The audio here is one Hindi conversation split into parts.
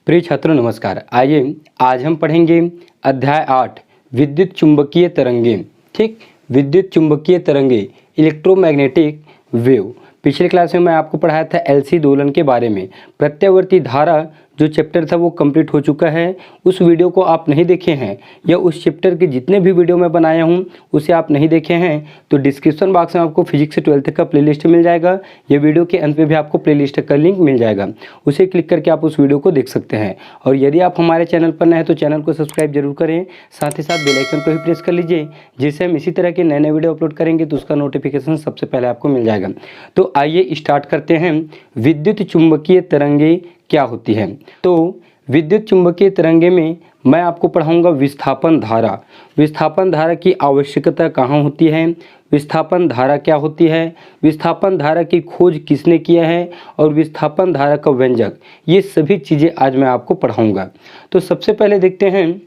प्रिय छात्रों नमस्कार। आइए आज हम पढ़ेंगे अध्याय 8 विद्युत चुंबकीय तरंगे। ठीक, विद्युत चुंबकीय तरंगे इलेक्ट्रोमैग्नेटिक वेव। पिछले क्लास में मैं आपको पढ़ाया था एलसी दोलन के बारे में। प्रत्यावर्ती धारा जो चैप्टर था वो कंप्लीट हो चुका है। उस वीडियो को आप नहीं देखे हैं या उस चैप्टर के जितने भी वीडियो मैं बनाया हूँ उसे आप नहीं देखे हैं तो डिस्क्रिप्शन बॉक्स में आपको फिजिक्स से 12th का प्लेलिस्ट मिल जाएगा। ये वीडियो के अंत में भी आपको प्लेलिस्ट का लिंक मिल जाएगा, उसे क्लिक करके आप उस वीडियो को देख सकते हैं। और यदि आप हमारे चैनल पर नए हैं तो चैनल को सब्सक्राइब जरूर करें, साथ ही साथ बेल आइकन को भी प्रेस कर लीजिए, जिससे हम इसी तरह के नए नए वीडियो अपलोड करेंगे तो उसका नोटिफिकेशन सबसे पहले आपको मिल जाएगा। तो आइए स्टार्ट करते हैं। विद्युत चुंबकीय तरंगे क्या होती है? तो विद्युत चुंबकीय तरंगे में मैं आपको पढ़ाऊंगा विस्थापन धारा। विस्थापन धारा की आवश्यकता कहाँ होती है, विस्थापन धारा क्या होती है, विस्थापन धारा की खोज किसने किया है और विस्थापन धारा का व्यंजक, ये सभी चीज़ें आज मैं आपको पढ़ाऊंगा। तो सबसे पहले देखते हैं,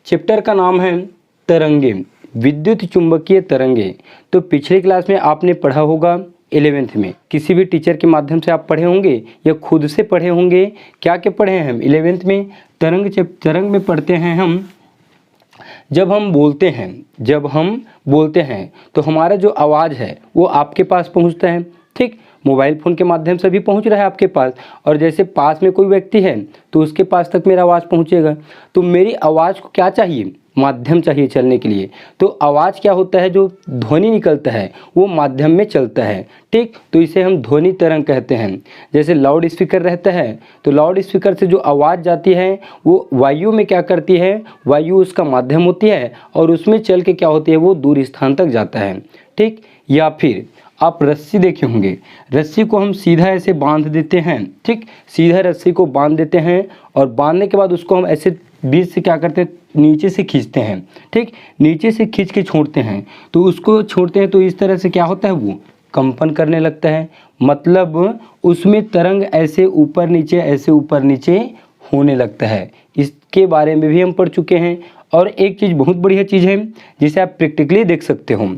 चैप्टर का नाम है तरंगे, विद्युत चुंबकीय तरंगे। तो पिछले क्लास में आपने पढ़ा होगा 11th में, किसी भी टीचर के माध्यम से आप पढ़े होंगे या खुद से पढ़े होंगे। क्या क्या पढ़े हैं हम 11th में? तरंग में पढ़ते हैं हम, जब हम बोलते हैं तो हमारा जो आवाज़ है वो आपके पास पहुंचता है। ठीक, मोबाइल फ़ोन के माध्यम से भी पहुंच रहा है आपके पास, और जैसे पास में कोई व्यक्ति है तो उसके पास तक मेरा आवाज़ पहुंचेगा। तो मेरी आवाज़ को क्या चाहिए? माध्यम चाहिए चलने के लिए। तो आवाज़ क्या होता है, जो ध्वनि निकलता है वो माध्यम में चलता है। ठीक, तो इसे हम ध्वनि तरंग कहते हैं। जैसे लाउड स्पीकर रहता है तो लाउड स्पीकर से जो आवाज़ जाती है वो वायु में क्या करती है, वायु उसका माध्यम होती है और उसमें चल के क्या होती है, वो दूर स्थान तक जाता है। ठीक, या फिर आप रस्सी देखे होंगे, रस्सी को हम सीधा ऐसे बांध देते हैं। ठीक, सीधा रस्सी को बांध देते हैं और बांधने के बाद उसको हम ऐसे बीच से क्या करते हैं, नीचे से खींचते हैं। ठीक, नीचे से खींच के छोड़ते हैं, तो उसको छोड़ते हैं तो इस तरह से क्या होता है, वो कंपन करने लगता है। मतलब उसमें तरंग ऐसे ऊपर नीचे होने लगता है। इसके बारे में भी हम पढ़ चुके हैं। और एक चीज़ बहुत बढ़िया चीज़ है जिसे आप प्रैक्टिकली देख सकते हो।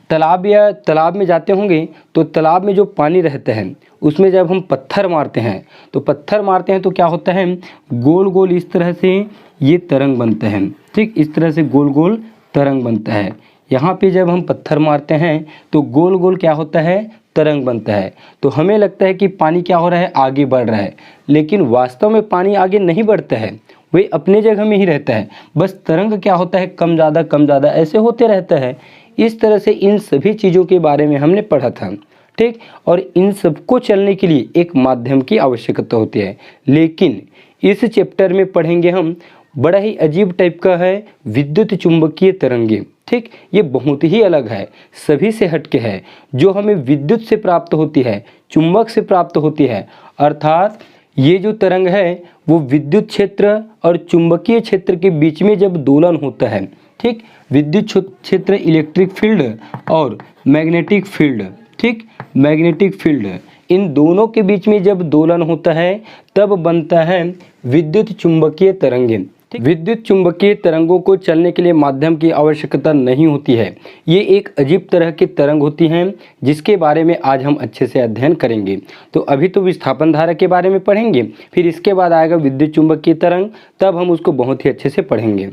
तालाब में जाते होंगे तो तालाब में जो पानी रहता है उसमें जब हम पत्थर मारते हैं तो क्या होता है, गोल गोल इस तरह से ये तरंग बनता है। ठीक, इस तरह से गोल गोल तरंग बनता है। यहाँ पे जब हम पत्थर मारते हैं तो गोल गोल क्या होता है, तरंग बनता है। तो हमें लगता है कि पानी क्या हो रहा है, आगे बढ़ रहा है, लेकिन वास्तव में पानी आगे नहीं बढ़ता है, वही अपने जगह में ही रहता है। बस तरंग क्या होता है, कम ज़्यादा ऐसे होते रहता है। इस तरह से इन सभी चीज़ों के बारे में हमने पढ़ा था। ठीक, और इन सबको चलने के लिए एक माध्यम की आवश्यकता होती है। लेकिन इस चैप्टर में पढ़ेंगे हम, बड़ा ही अजीब टाइप का है, विद्युत चुंबकीय तरंगे। ठीक, ये बहुत ही अलग है, सभी से हटके है, जो हमें विद्युत से प्राप्त होती है, चुंबक से प्राप्त होती है। अर्थात ये जो तरंग है वो विद्युत क्षेत्र और चुंबकीय क्षेत्र के बीच में जब दोलन होता है। ठीक, विद्युत क्षेत्र इलेक्ट्रिक फील्ड और मैग्नेटिक फील्ड, ठीक, मैग्नेटिक फील्ड, इन दोनों के बीच में जब दोलन होता है तब बनता है विद्युत चुंबकीय तरंगे। विद्युत चुंबकीय तरंगों को चलने के लिए माध्यम की आवश्यकता नहीं होती है। ये एक अजीब तरह की तरंग होती हैं जिसके बारे में आज हम अच्छे से अध्ययन करेंगे। तो अभी तो विस्थापन धारा के बारे में पढ़ेंगे, फिर इसके बाद आएगा विद्युत चुंबकीय तरंग, तब हम उसको बहुत ही अच्छे से पढ़ेंगे।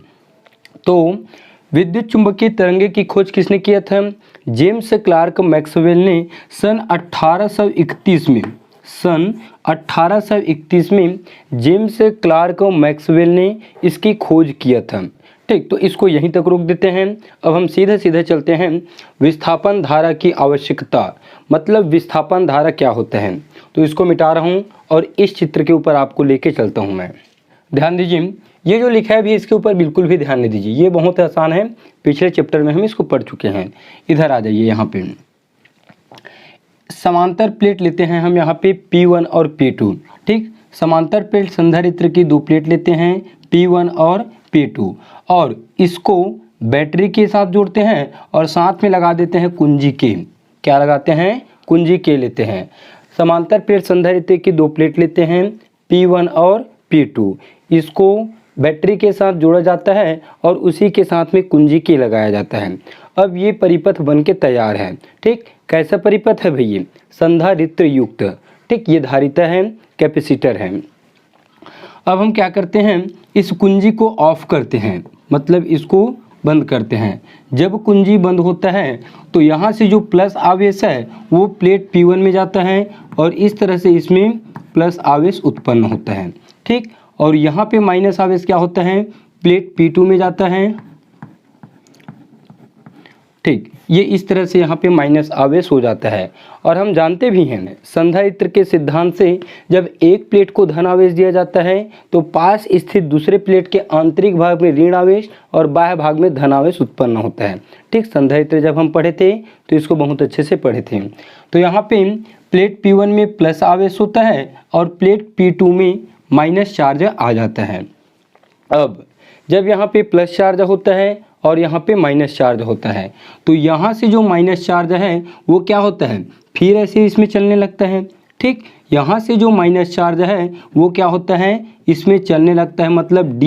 तो विद्युत चुंबकीय तरंगे की खोज किसने किया था? जेम्स क्लार्क मैक्सवेल ने सन 1831 में जेम्स क्लार्क मैक्सवेल ने इसकी खोज किया था। ठीक, तो इसको यहीं तक रोक देते हैं। अब हम सीधे चलते हैं, विस्थापन धारा की आवश्यकता, मतलब विस्थापन धारा क्या होता है। तो इसको मिटा रहा हूँ और इस चित्र के ऊपर आपको लेके चलता हूँ मैं। ध्यान दीजिए, ये जो लिखा है भी इसके ऊपर बिल्कुल भी ध्यान नहीं दीजिए, ये बहुत आसान है, पिछले चैप्टर में हम इसको पढ़ चुके हैं। इधर आ जाइए, यहाँ पे समांतर प्लेट लेते हैं हम, यहाँ पे P1 और P2। ठीक, समांतर प्लेट संधारित्र की दो प्लेट लेते हैं P1 और P2 और इसको बैटरी के साथ जोड़ते हैं और साथ में लगा देते हैं कुंजी के। क्या लगाते हैं? कुंजी के लेते हैं। समांतर प्लेट संधारित्र की दो प्लेट लेते हैं P1 और P2, इसको बैटरी के साथ जोड़ा जाता है और उसी के साथ में कुंजी के लगाया जाता है। अब ये परिपथ बन के तैयार है। ठीक, कैसा परिपथ है भैया? संधारित्र युक्त। ठीक, ये धारिता है, कैपेसिटर है। अब हम क्या करते हैं, इस कुंजी को ऑफ करते हैं, मतलब इसको बंद करते हैं। जब कुंजी बंद होता है तो यहाँ से जो प्लस आवेश है वो प्लेट P1 में जाता है और इस तरह से इसमें प्लस आवेश उत्पन्न होता है, ठीक। और यहाँ पे माइनस आवेश क्या होता है, प्लेट P2 में जाता है, ठीक। ये इस तरह से यहाँ पे माइनस आवेश हो जाता है। और हम जानते भी हैं संधारित्र के सिद्धांत से, जब एक प्लेट को धन आवेश दिया जाता है तो पास स्थित दूसरे प्लेट के आंतरिक भाग में ऋण आवेश और बाह्य भाग में धन आवेश उत्पन्न होता है, ठीक। संधारित्र जब हम पढ़े थे तो इसको बहुत अच्छे से पढ़े थे। तो यहाँ पे प्लेट P1 में प्लस आवेश होता है और प्लेट P2 में माइनस चार्ज आ जाता है। अब जब यहाँ पे प्लस चार्ज होता है और यहाँ पे माइनस चार्ज होता है, तो यहाँ से जो माइनस चार्ज है वो क्या होता है, फिर ऐसे इसमें चलने लगता है, ठीक। यहाँ से जो माइनस चार्ज है वो क्या होता है, इसमें चलने लगता है, मतलब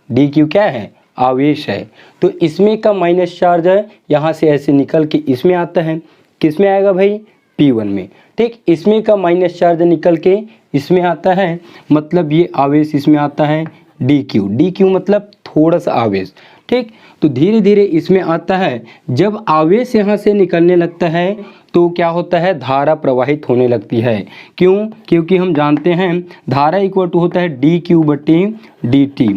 DQ क्या है, आवेश है। तो इसमें का माइनस चार्ज है यहाँ से ऐसे निकल के इसमें आता है, किस में आएगा भाई, P1 में, ठीक। इसमें का माइनस चार्ज निकल के इसमें आता है, मतलब ये आवेश इसमें आता है DQ मतलब थोड़ा सा आवेश, ठीक। तो धीरे धीरे इसमें आता है। जब आवेश यहाँ से निकलने लगता है तो क्या होता है, धारा प्रवाहित होने लगती है। क्यों, क्योंकि हम जानते हैं धारा इक्वल टू होता है DQ/dt।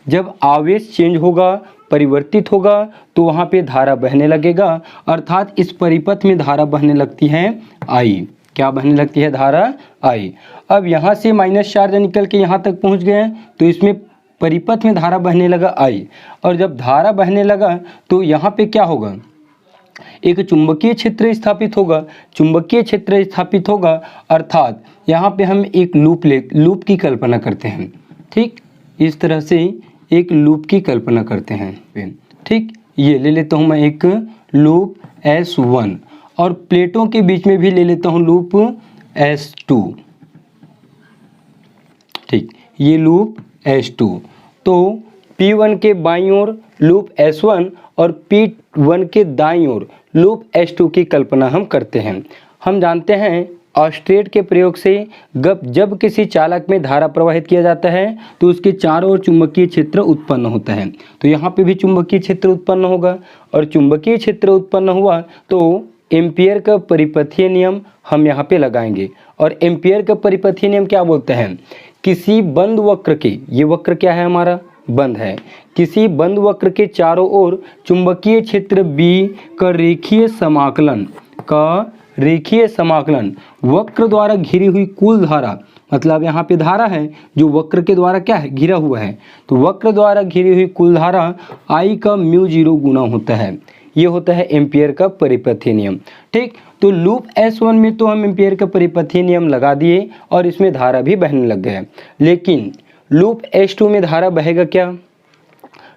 जब आवेश चेंज होगा, परिवर्तित होगा, तो वहाँ पे धारा बहने लगेगा, अर्थात इस परिपथ में धारा बहने लगती है I। क्या बहने लगती है, धारा I। अब यहाँ से माइनस चार्ज निकल के यहाँ तक पहुँच गए तो इसमें परिपथ में धारा बहने लगा I। और जब धारा बहने लगा तो यहाँ पे क्या होगा, एक चुंबकीय क्षेत्र स्थापित होगा। चुंबकीय क्षेत्र स्थापित होगा अर्थात यहाँ पे हम एक लूप की कल्पना करते हैं, ठीक। इस तरह से एक लूप की कल्पना करते हैं, ठीक। ये ले लेता हूँ मैं एक लूप S1 और प्लेटों के बीच में भी ले लेता हूँ लूप S2, ठीक। ये लूप S2। तो P1 के बाईं ओर लूप S1 और P1 के दाईं ओर लूप S2 की कल्पना हम करते हैं। हम जानते हैं ऑस्टेट के प्रयोग से जब किसी चालक में धारा प्रवाहित किया जाता है तो उसके चारों ओर चुंबकीय क्षेत्र उत्पन्न होता है। तो यहाँ पे भी चुंबकीय क्षेत्र उत्पन्न होगा और चुंबकीय क्षेत्र उत्पन्न हुआ तो एम्पियर का परिपथीय नियम हम यहाँ पे लगाएंगे। और एम्पियर का परिपथीय नियम क्या बोलते हैं, किसी बंद वक्र के, ये वक्र क्या है हमारा, बंद है, किसी बंद वक्र के चारों ओर चुंबकीय क्षेत्र B का रेखीय समाकलन वक्र द्वारा घिरी हुई कुल धारा, मतलब यहाँ पे धारा है जो वक्र के द्वारा क्या है, घिरा हुआ है, तो वक्र द्वारा घिरी हुई कुल धारा I का μ0 गुना होता है। ये होता है एम्पियर का परिपथीय नियम, ठीक। तो लूप S1 में तो हम एम्पियर का परिपथीय नियम लगा दिए और इसमें धारा भी बहने लग गया। लेकिन लूप S2 में धारा बहेगा क्या,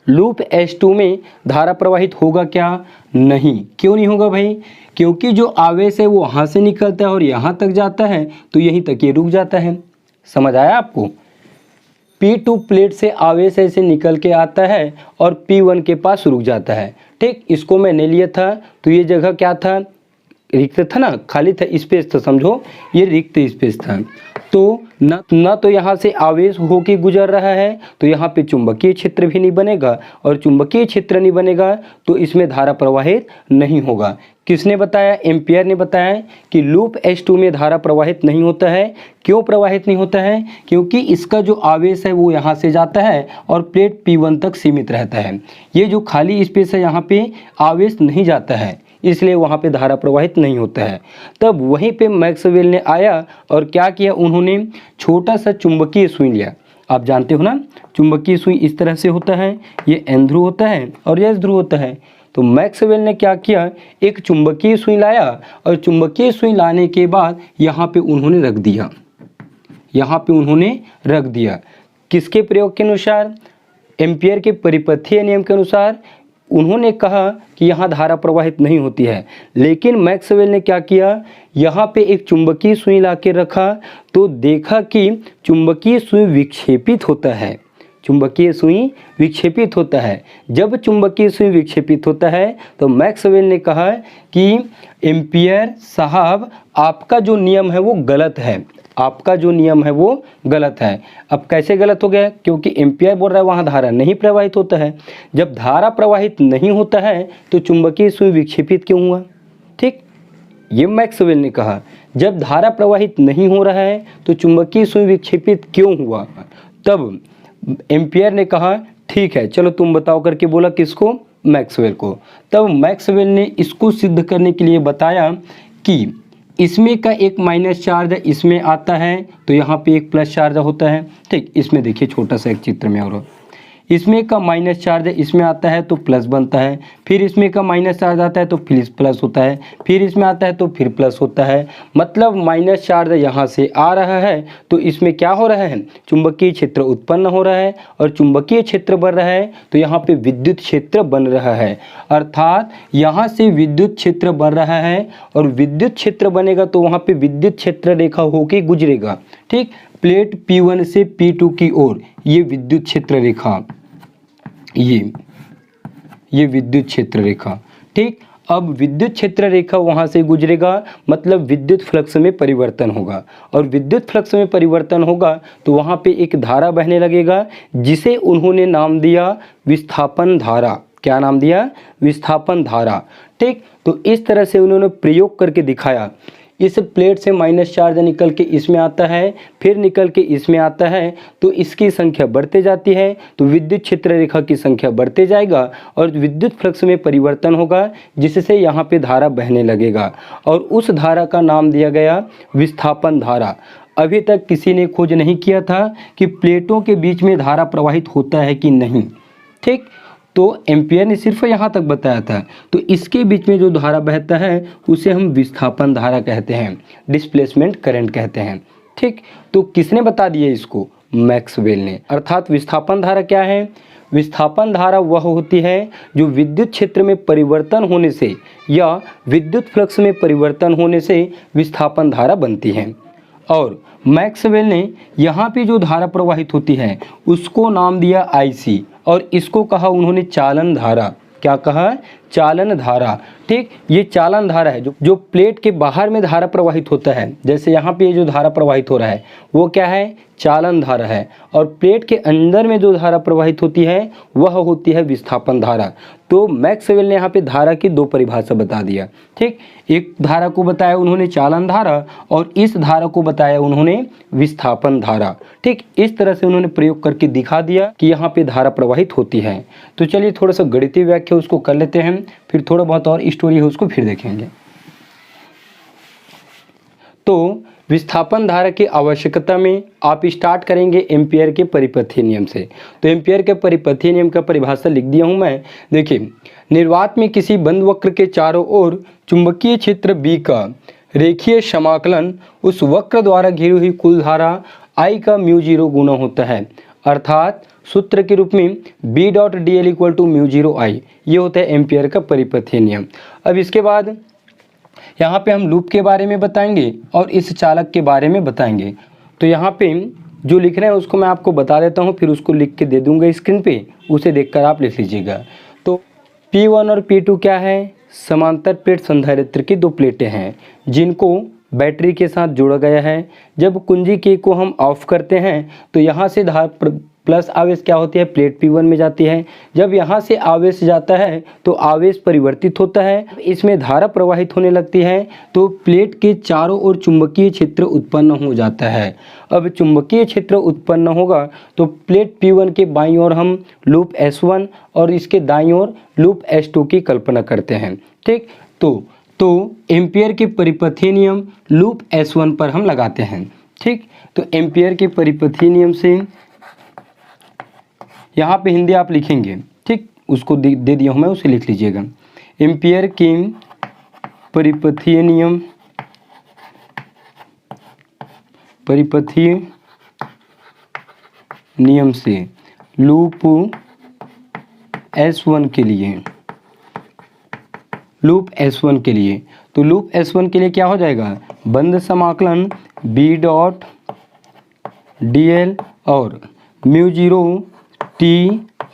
लूप S2 में धारा प्रवाहित होगा क्या, नहीं। क्यों नहीं होगा भाई, क्योंकि जो आवेश है वो वहाँ से निकलता है और यहाँ तक जाता है तो यहीं तक ये रुक जाता है। समझ आया आपको, P2 प्लेट से आवेश ऐसे निकल के आता है और P1 के पास रुक जाता है, ठीक। इसको मैंने लिया था तो ये जगह क्या था, रिक्त था ना, खाली था, स्पेस था, समझो ये रिक्त स्पेस था। तो न तो यहाँ से आवेश होके गुजर रहा है तो यहाँ पे चुंबकीय क्षेत्र भी नहीं बनेगा और चुंबकीय क्षेत्र नहीं बनेगा तो इसमें धारा प्रवाहित नहीं होगा। किसने बताया, एम्पियर ने बताया कि लूप S2 में धारा प्रवाहित नहीं होता है। क्यों प्रवाहित नहीं होता है, क्योंकि इसका जो आवेश है वो यहाँ से जाता है और प्लेट P1 तक सीमित रहता है। ये जो खाली स्पेस है यहाँ पे आवेश नहीं जाता है, इसलिए वहाँ पे धारा प्रवाहित नहीं होता है। तब वहीं पे मैक्सवेल ने आया और क्या किया, उन्होंने छोटा सा चुंबकीय सुई लिया। आप जानते हो ना चुंबकीय सुई इस तरह से होता है, ये N ध्रुव होता है और ये S ध्रुव होता है। तो मैक्सवेल ने क्या किया, एक चुंबकीय सुई लाया और चुंबकीय सुई लाने के बाद यहाँ पे उन्होंने रख दिया, यहाँ पे उन्होंने रख दिया। किसके प्रयोग के अनुसार, एम्पियर के परिपथीय नियम के अनुसार। उन्होंने कहा कि यहाँ धारा प्रवाहित नहीं होती है, लेकिन मैक्सवेल ने क्या किया, यहाँ पे एक चुंबकीय सुई ला के रखा तो देखा कि चुंबकीय सुई विक्षेपित होता है, चुंबकीय सुई विक्षेपित होता है। जब चुंबकीय सुई विक्षेपित होता है तो मैक्सवेल ने कहा कि एम्पियर साहब आपका जो नियम है वो गलत है, आपका जो नियम है वो गलत है। अब कैसे गलत हो गया? क्योंकि एम्पियर बोल रहा है वहाँ धारा नहीं प्रवाहित होता है। जब धारा प्रवाहित नहीं होता है तो चुंबकीय सुई विक्षेपित क्यों हुआ? ठीक, ये मैक्सवेल ने कहा। जब धारा प्रवाहित नहीं हो रहा है तो चुंबकीय सुई विक्षेपित क्यों हुआ? तब एम्पियर ने कहा ठीक है चलो तुम बताओ करके बोला किसको? मैक्सवेल को। तब मैक्सवेल ने इसको सिद्ध करने के लिए बताया कि इसमें का एक माइनस चार्ज इसमें आता है तो यहाँ पे एक प्लस चार्ज होता है। ठीक, इसमें देखिए छोटा सा एक चित्र में और इसमें का माइनस चार्ज इसमें आता है तो प्लस बनता है, फिर इसमें का माइनस चार्ज आता है तो फिर प्लस होता है, फिर इसमें आता है तो फिर प्लस होता है। मतलब माइनस चार्ज यहाँ से आ रहा है तो इसमें क्या हो रहा है? चुंबकीय क्षेत्र उत्पन्न हो रहा है, और चुंबकीय क्षेत्र बढ़ रहा है तो यहाँ पे विद्युत क्षेत्र बन रहा है। अर्थात यहाँ से विद्युत क्षेत्र बढ़ रहा है, और विद्युत क्षेत्र बनेगा तो वहाँ पे विद्युत क्षेत्र रेखा होके गुजरेगा। ठीक, प्लेट P1 से P2 की ओर ये विद्युत क्षेत्र रेखा, ये विद्युत क्षेत्र रेखा। ठीक, अब विद्युत क्षेत्र रेखा वहाँ से गुजरेगा, मतलब विद्युत फ्लक्स में परिवर्तन होगा, और विद्युत फ्लक्स में परिवर्तन होगा तो वहाँ पे एक धारा बहने लगेगा जिसे उन्होंने नाम दिया विस्थापन धारा। क्या नाम दिया? विस्थापन धारा। ठीक, तो इस तरह से उन्होंने प्रयोग करके दिखाया। इस प्लेट से माइनस चार्ज निकल के इसमें आता है, फिर निकल के इसमें आता है, तो इसकी संख्या बढ़ते जाती है, तो विद्युत क्षेत्र रेखा की संख्या बढ़ते जाएगा और विद्युत फ्लक्स में परिवर्तन होगा जिससे यहाँ पे धारा बहने लगेगा, और उस धारा का नाम दिया गया विस्थापन धारा। अभी तक किसी ने खोज नहीं किया था कि प्लेटों के बीच में धारा प्रवाहित होता है कि नहीं। ठीक, तो एम्पियर ने सिर्फ यहाँ तक बताया था, तो इसके बीच में जो धारा बहता है उसे हम विस्थापन धारा कहते हैं, डिस्प्लेसमेंट करंट कहते हैं। ठीक, तो किसने बता दिया इसको? मैक्सवेल ने। अर्थात विस्थापन धारा क्या है? विस्थापन धारा वह होती है जो विद्युत क्षेत्र में परिवर्तन होने से या विद्युत फ्लक्स में परिवर्तन होने से विस्थापन धारा बनती है। और मैक्सवेल ने यहाँ पे जो धारा प्रवाहित होती है उसको नाम दिया IC, और इसको कहा उन्होंने चालन धारा। क्या कहा? चालन धारा। ठीक, ये चालन धारा है जो प्लेट के बाहर में धारा प्रवाहित होता है। जैसे यहाँ पे जो धारा प्रवाहित हो रहा है वो क्या है? चालन धारा है, और प्लेट के अंदर में जो धारा प्रवाहित होती है वह होती है विस्थापन धारा। तो मैक्सवेल ने यहाँ पे धारा की दो परिभाषा बता दिया। ठीक, एक धारा को बताया उन्होंने चालन धारा, और इस धारा को बताया उन्होंने विस्थापन धारा। ठीक, इस तरह से उन्होंने प्रयोग करके दिखा दिया कि यहाँ पे धारा प्रवाहित होती है। तो चलिए थोड़ा सा गणितीय व्याख्या उसको कर लेते हैं, फिर थोड़ा बहुत और स्टोरी है उसको फिर देखेंगे। तो विस्थापन धारा की आवश्यकता में आप स्टार्ट करेंगे एम्पियर के परिपथीय नियम से। तो एम्पियर के परिपथीय नियम का परिभाषा लिख दिया हूं मैं। देखिए, निर्वात में किसी बंद वक्र के चारों ओर चुंबकीय क्षेत्र B का रेखीय समाकलन उस वक्र द्वारा घिरी हुई कुल धारा I का μ0 गुना होता है। अर्थात सूत्र के रूप में B.dl = μ0I, ये होता है एम्पियर का परिपथीय नियम। अब इसके बाद यहाँ पे हम लूप के बारे में बताएंगे और इस चालक के बारे में बताएंगे। तो यहाँ पे जो लिख रहे हैं उसको मैं आपको बता देता हूँ, फिर उसको लिख के दे दूंगा स्क्रीन पे, उसे देखकर आप लिख लीजिएगा। तो P1 और P2 क्या है? समांतर प्लेट संधारित्र की दो प्लेटें हैं जिनको बैटरी के साथ जोड़ा गया है। जब कुंजी की को हम ऑफ करते हैं तो यहाँ से प्लस आवेश क्या होती है? प्लेट P1 में जाती है। जब यहाँ से आवेश जाता है तो आवेश परिवर्तित होता है, इसमें धारा प्रवाहित होने लगती है, तो प्लेट के चारों ओर चुंबकीय क्षेत्र उत्पन्न हो जाता है। अब चुंबकीय क्षेत्र उत्पन्न होगा तो प्लेट P1 के बाईं ओर हम लूप S1 और इसके दाईं ओर लूप S2 की कल्पना करते हैं। ठीक, तो एम्पियर के परिपथीय नियम लूप S1 पर हम लगाते हैं। ठीक, तो एम्पियर के परिपथीय नियम से यहाँ पे हिंदी आप लिखेंगे। ठीक, उसको दे दिया हूँ मैं, उसे लिख लीजिएगा। एम्पियर के परिपथीय नियम से लूप S1 के लिए, तो लूप S1 के लिए क्या हो जाएगा? बंद समाकलन B.dl और μ0 T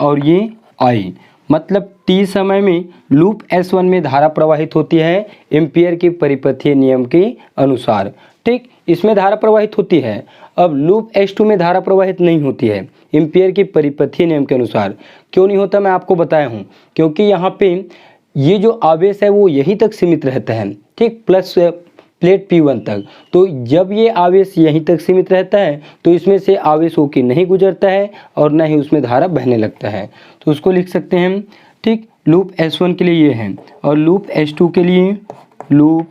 और ये I, मतलब T समय में लूप S1 में धारा प्रवाहित होती है एम्पियर के परिपथीय नियम के अनुसार। ठीक, इसमें धारा प्रवाहित होती है। अब लूप S2 में धारा प्रवाहित नहीं होती है एम्पियर की परिपथीय नियम के अनुसार। क्यों नहीं होता मैं आपको बताया हूँ, क्योंकि यहाँ पे ये जो आवेश है वो यहीं तक सीमित रहता है, ठीक, प्लस प्लेट P1 तक। तो जब ये आवेश यहीं तक सीमित रहता है तो इसमें से आवेश होके नहीं गुजरता है और न ही उसमें धारा बहने लगता है। तो उसको लिख सकते हैं, ठीक, लूप S1 के लिए ये है और लूप S2 के लिए, लूप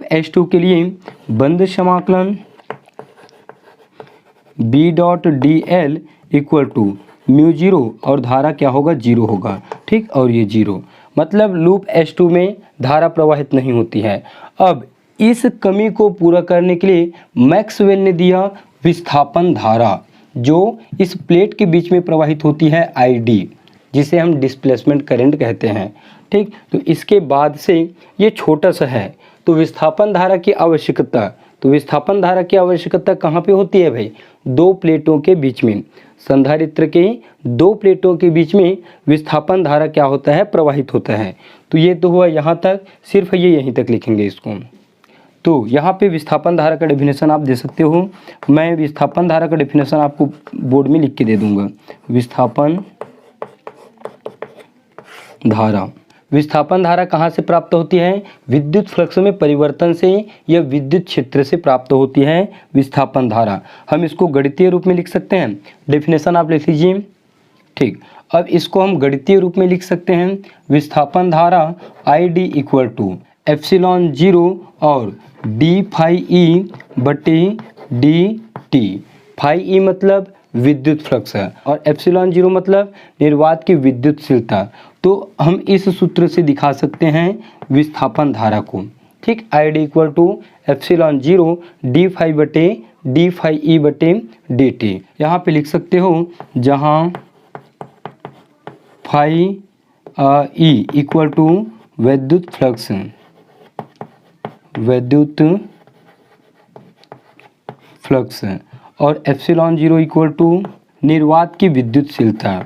S2 के लिए बंद समाकलन B.dl इक्वल टू म्यू 0 और धारा क्या होगा, 0 होगा, ठीक, और ये 0, मतलब लूप S2 में धारा प्रवाहित नहीं होती है। अब इस कमी को पूरा करने के लिए मैक्सवेल ने दिया विस्थापन धारा जो इस प्लेट के बीच में प्रवाहित होती है ID, जिसे हम डिस्प्लेसमेंट करंट कहते हैं, ठीक। तो इसके बाद से ये छोटा सा है, तो विस्थापन धारा की आवश्यकता कहाँ पे होती है भाई, दो प्लेटों के बीच में, संधारित्र के दो प्लेटों के बीच में विस्थापन धारा क्या होता है, प्रवाहित होता है। तो ये तो हुआ यहाँ तक, सिर्फ ये यहीं तक लिखेंगे इसको। तो यहाँ पे विस्थापन धारा का डेफिनेशन आप दे सकते हो, मैं विस्थापन धारा का डेफिनेशन आपको बोर्ड में लिख के दे दूंगा। विस्थापन धारा कहाँ से प्राप्त होती है, विद्युत फ्लक्स में परिवर्तन से या विद्युत क्षेत्र से प्राप्त होती है विस्थापन धारा। हम इसको गणितीय रूप में लिख सकते हैं, डेफिनेशन आप लिख लीजिए, ठीक। अब इसको हम गणितीय रूप में लिख सकते हैं, विस्थापन धारा ID इक्वल टू एप्सिलॉन 0 और d फाई ई बटे dt। फाई ई मतलब विद्युत फ्लक्स है और एप्सिलॉन 0 मतलब निर्वात की विद्युतशीलता। तो हम इस सूत्र से दिखा सकते हैं विस्थापन धारा को, ठीक। ID equal to epsilon 0 d phi E बटे dt। यहाँ पे लिख सकते हो, जहाँ फाई ई इक्वल टू विद्युत फ्लक्स और एप्सिलॉन 0 इक्वल टू निर्वात की विद्युतशीलता,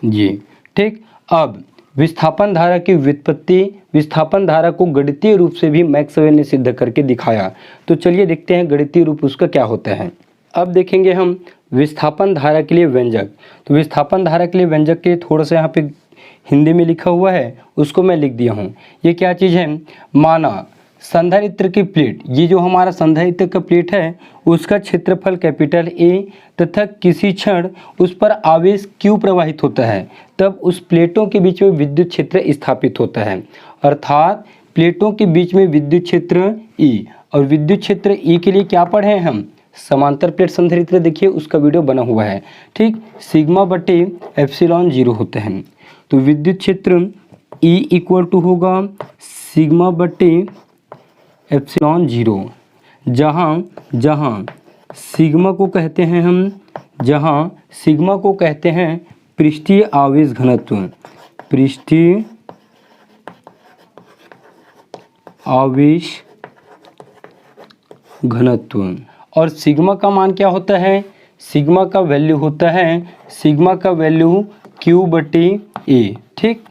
जी, ठीक। अब विस्थापन धारा की व्युत्पत्ति, विस्थापन धारा को गणितीय रूप से भी मैक्सवेल ने सिद्ध करके दिखाया। तो चलिए देखते हैं गणितीय रूप उसका क्या होता है। अब देखेंगे हम विस्थापन धारा के लिए व्यंजक। तो विस्थापन धारा के लिए व्यंजक के थोड़ा सा यहाँ पे हिंदी में लिखा हुआ है, उसको मैं लिख दिया हूँ। ये क्या चीज़ है, माना संधारित्र की प्लेट, ये जो हमारा संधारित्र का प्लेट है उसका क्षेत्रफल कैपिटल A तथा किसी क्षण उस पर आवेश Q प्रवाहित होता है, तब उस प्लेटों के बीच में विद्युत क्षेत्र स्थापित होता है। अर्थात प्लेटों के बीच में विद्युत क्षेत्र E, और विद्युत क्षेत्र E के लिए क्या पढ़े हैं हम, समांतर प्लेट संधारित्र, देखिए उसका वीडियो बना हुआ है, ठीक। सिग्मा बटे एप्सिलॉन 0 होते हैं। तो विद्युत क्षेत्र E इक्वल टू होगा सिग्मा बटे एप्सिलॉन 0, जहाँ सिग्मा को कहते हैं हम, पृष्ठीय आवेश घनत्व, और सिग्मा का मान क्या होता है, सिग्मा का वैल्यू होता है, Q बटे A, ठीक,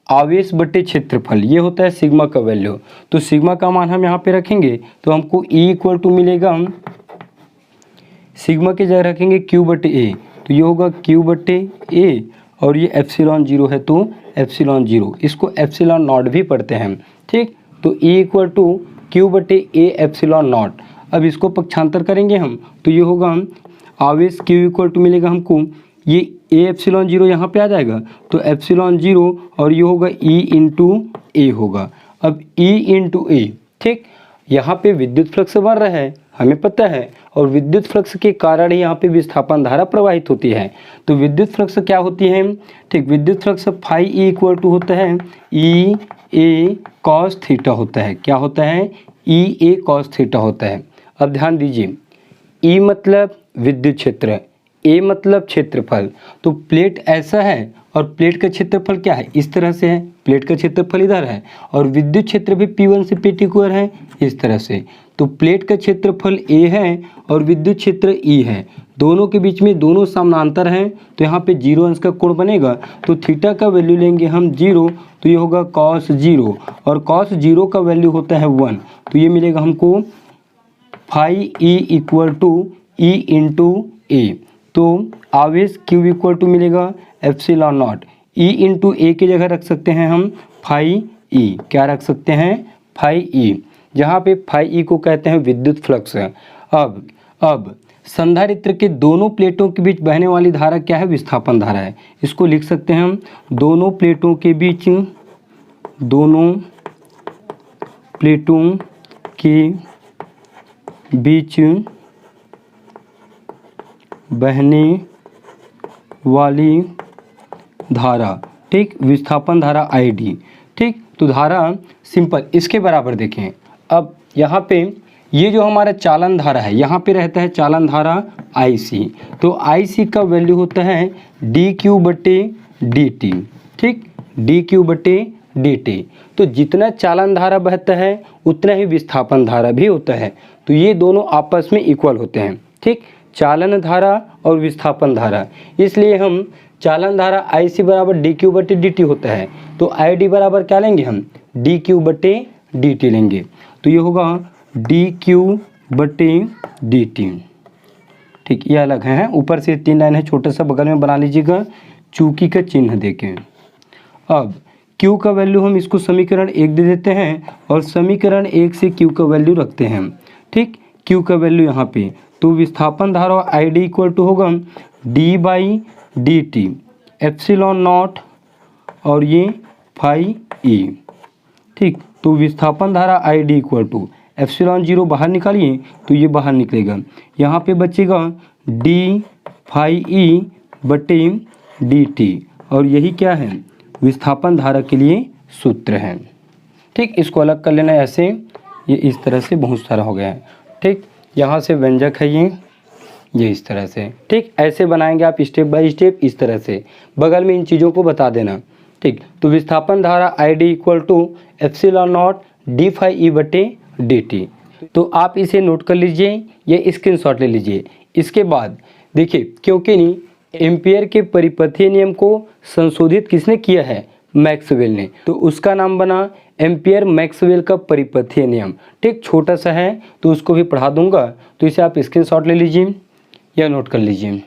आवेश बटे क्षेत्रफल, ये होता है सिग्मा का वैल्यू। तो सिग्मा का मान हम यहाँ पे रखेंगे तो हमको E इक्वल टू मिलेगा, सिग्मा की जगह रखेंगे Q बटे A, तो ये होगा Q बटे A, और ये एप्सिलॉन 0 है तो एप्सिलॉन 0, इसको एप्सिलॉन नॉट भी पढ़ते हैं, ठीक। तो E इक्वल टू Q बटे A एप्सिलॉन नॉट। अब इसको पक्षांतर करेंगे हम, तो ये होगा आवेश Q इक्वल टू मिलेगा हमको, ये A एप्सिलॉन 0 यहाँ पे आ जाएगा, तो एप्सिलॉन 0 और ये होगा E इंटू A होगा। अब E इंटू A, ठीक, यहाँ पे विद्युत फ्लक्स बढ़ रहा है हमें पता है, और विद्युत फ्लक्स के कारण ही यहाँ पे विस्थापन धारा प्रवाहित होती है। तो विद्युत फ्लक्स क्या होती है, ठीक, विद्युत flux phi E equal to होता है E A कॉस थीटा होता है, क्या होता है, E A कॉस थीटा होता है। अब ध्यान दीजिए, E मतलब विद्युत क्षेत्र, A मतलब क्षेत्रफल। तो प्लेट ऐसा है और प्लेट का क्षेत्रफल क्या है, इस तरह से है, प्लेट का क्षेत्रफल इधर है और विद्युत क्षेत्र भी P1 से P2 है इस तरह से। तो प्लेट का क्षेत्रफल A है और विद्युत क्षेत्र E है, दोनों के बीच में दोनों समानांतर हैं, तो यहाँ पे 0 अंश का कोण बनेगा। तो थीटा का वैल्यू लेंगे हम 0, तो ये होगा cos 0 और cos 0 का वैल्यू होता है 1, तो ये मिलेगा हमको phi E equal to E into A। तो आवेश Q इक्वल टू मिलेगा epsilon naught, E into A की जगह रख सकते हैं हम फाई E, क्या रख सकते हैं फाई E, जहाँ पे फाई E को कहते हैं विद्युत फ्लक्स। अब संधारित्र के दोनों प्लेटों के बीच बहने वाली धारा क्या है, विस्थापन धारा है। इसको लिख सकते हैं हम दोनों प्लेटों के बीच बहने वाली धारा, ठीक, विस्थापन धारा ID, ठीक। तो धारा सिंपल इसके बराबर देखें। अब यहाँ पे ये जो हमारा चालन धारा है, यहाँ पे रहता है चालन धारा IC, तो IC का वैल्यू होता है dQ/dt, ठीक, dQ/dt। तो जितना चालन धारा बहता है उतना ही विस्थापन धारा भी होता है, तो ये दोनों आपस में इक्वल होते हैं, ठीक, चालन धारा और विस्थापन धारा। इसलिए हम चालन धारा IC बराबर dQ/dt होता है, तो ID बराबर क्या लेंगे हम dQ/dt लेंगे, तो ये होगा dQ/dt, ठीक। ये अलग है, ऊपर से 3 लाइन है, छोटा सा बगल में बना लीजिएगा चूकी का चिन्ह देखें। अब Q का वैल्यू हम इसको समीकरण 1 दे देते हैं और समीकरण 1 से Q का वैल्यू रखते हैं, ठीक। Q का वैल्यू यहाँ पे, तो विस्थापन धारा ID इक्वल टू होगा d/dt एप्सिलॉन नॉट और ये फाई E, ठीक। तो विस्थापन धारा ID इक्वल टू एप्सिलॉन 0 बाहर निकालिए तो ये बाहर निकलेगा, यहाँ पे बचेगा d/E/dt और यही क्या है, विस्थापन धारा के लिए सूत्र है, ठीक। इसको अलग कर लेना ऐसे, ये इस तरह से बहुत सारा हो गया है, ठीक। यहाँ से व्यंजक है ये इस तरह से, ठीक। ऐसे बनाएंगे आप स्टेप बाय स्टेप, इस तरह से बगल में इन चीज़ों को बता देना, ठीक। तो विस्थापन धारा ID equal to epsilon naught d/E/dt। तो आप इसे नोट कर लीजिए, ये स्क्रीनशॉट ले लीजिए। इसके बाद देखिए, क्योंकि एम्पियर के परिपथीय नियम को संशोधित किसने किया है, मैक्सवेल ने, तो उसका नाम बना एम्पियर मैक्सवेल का परिपथीय नियम, ठीक। छोटा सा है तो उसको भी पढ़ा दूंगा, तो इसे आप स्क्रीनशॉट ले लीजिए या नोट कर लीजिए।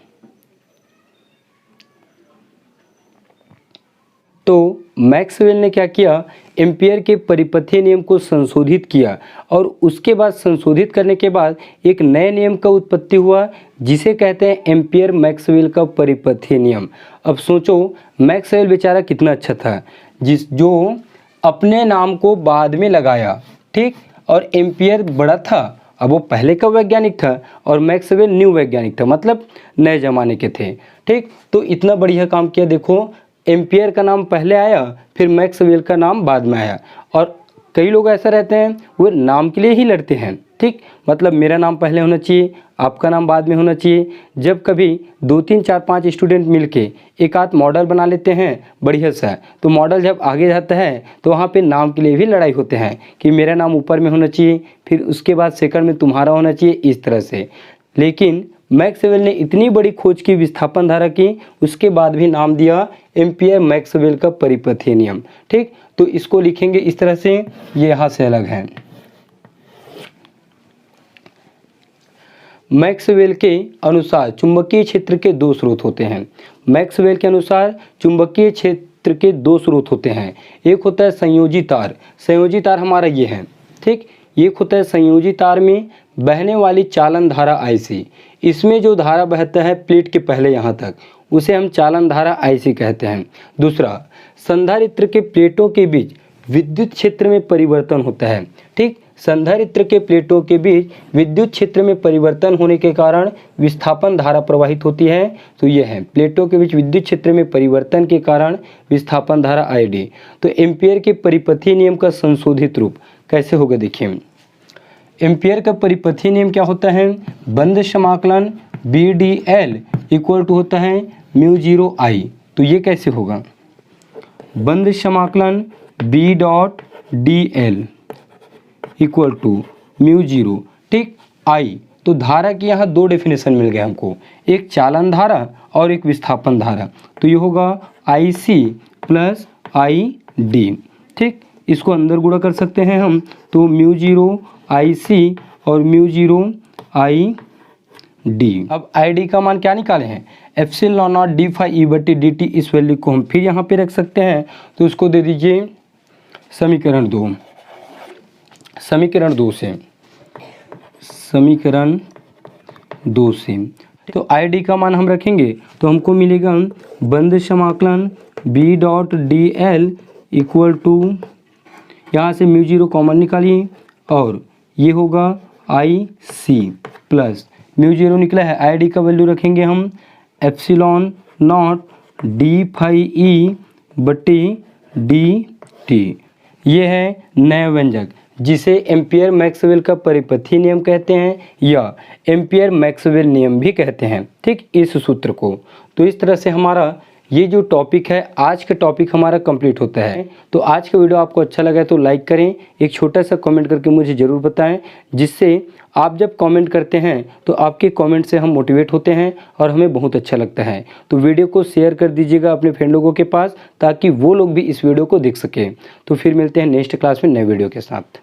तो मैक्सवेल ने क्या किया, एम्पियर के परिपथीय नियम को संशोधित किया और उसके बाद संशोधित करने के बाद एक नए नियम का उत्पत्ति हुआ जिसे कहते हैं एम्पियर मैक्सवेल का परिपथीय नियम। अब सोचो मैक्सवेल बेचारा कितना अच्छा था, जो अपने नाम को बाद में लगाया, ठीक। और एम्पियर बड़ा था, अब वो पहले का वैज्ञानिक था और मैक्सवेल न्यू वैज्ञानिक था, मतलब नए ज़माने के थे, ठीक। तो इतना बढ़िया काम किया, देखो एम्पियर का नाम पहले आया फिर मैक्सवेल का नाम बाद में आया। और कई लोग ऐसा रहते हैं वो नाम के लिए ही लड़ते हैं, ठीक, मतलब मेरा नाम पहले होना चाहिए, आपका नाम बाद में होना चाहिए। जब कभी 2 3 4 5 स्टूडेंट मिलके एक आध मॉडल बना लेते हैं बढ़िया सा, तो मॉडल जब आगे जाता है तो वहाँ पे नाम के लिए भी लड़ाई होते हैं कि मेरा नाम ऊपर में होना चाहिए, फिर उसके बाद सेकंड में तुम्हारा होना चाहिए, इस तरह से। लेकिन मैक्सवेल ने इतनी बड़ी खोज की विस्थापन धारा की, उसके बाद भी नाम दिया एम्पियर मैक्सवेल का परिपथीय नियम, ठीक। तो इसको लिखेंगे इस तरह से, ये यहाँ से अलग है। मैक्सवेल के अनुसार चुंबकीय क्षेत्र के 2 स्रोत होते हैं। मैक्सवेल के अनुसार चुंबकीय क्षेत्र के 2 स्रोत होते हैं, एक होता है संयोजी तार, संयोजी तार हमारा ये है, ठीक। एक होता है संयोजी तार में बहने वाली चालन धारा IC, इसमें जो धारा बहता है प्लेट के पहले यहाँ तक उसे हम चालन धारा IC कहते हैं। दूसरा, संधारित्र के प्लेटों के बीच विद्युत क्षेत्र में परिवर्तन होता है, ठीक। संधारित्र के प्लेटों के बीच विद्युत क्षेत्र में परिवर्तन होने के कारण विस्थापन धारा प्रवाहित होती है, तो यह है प्लेटों के बीच विद्युत क्षेत्र में परिवर्तन के कारण विस्थापन धारा ID। तो एम्पियर के परिपथीय नियम का संशोधित रूप कैसे होगा, देखिए एम्पियर का परिपथीय नियम क्या होता है, बंद समाकलन BDL इक्वल टू होता है μ0I। तो ये कैसे होगा, बंद समाकलन B dot D L equal to mu zero, ठीक। आई, तो धारा की यहाँ दो डेफिनेशन मिल गए हमको, एक चालन धारा और एक विस्थापन धारा। तो ये होगा I C plus I D, ठीक। इसको अंदर गुणा कर सकते हैं हम, तो म्यू जीरो आई सी और म्यू जीरो आई डी। अब आई डी का मान क्या निकाले हैं, epsilon naught D phi E बटी डी टी। इस वैल्यू को हम फिर यहाँ पे रख सकते हैं, तो उसको दे दीजिए समीकरण दो से। तो आई डी का मान हम रखेंगे तो हमको मिलेगा बंद समाकलन B dot D L equal to, यहाँ से म्यू जीरो कॉमन निकालिए और ये होगा I C plus mu zero निकला है, आई डी का वैल्यू रखेंगे हम epsilon naught D phi E बटी डी टी। ये है नया व्यंजक जिसे एम्पियर मैक्सवेल का परिपथीय नियम कहते हैं या एम्पियर मैक्सवेल नियम भी कहते हैं, ठीक, इस सूत्र को। तो इस तरह से हमारा ये जो टॉपिक है, आज का टॉपिक हमारा कंप्लीट होता है। तो आज का वीडियो आपको अच्छा लगा तो लाइक करें, एक छोटा सा कमेंट करके मुझे ज़रूर बताएं, जिससे आप जब कमेंट करते हैं तो आपके कमेंट से हम मोटिवेट होते हैं और हमें बहुत अच्छा लगता है। तो वीडियो को शेयर कर दीजिएगा अपने फ्रेंड लोगों के पास, ताकि वो लोग भी इस वीडियो को देख सकें। तो फिर मिलते हैं नेक्स्ट क्लास में नए वीडियो के साथ।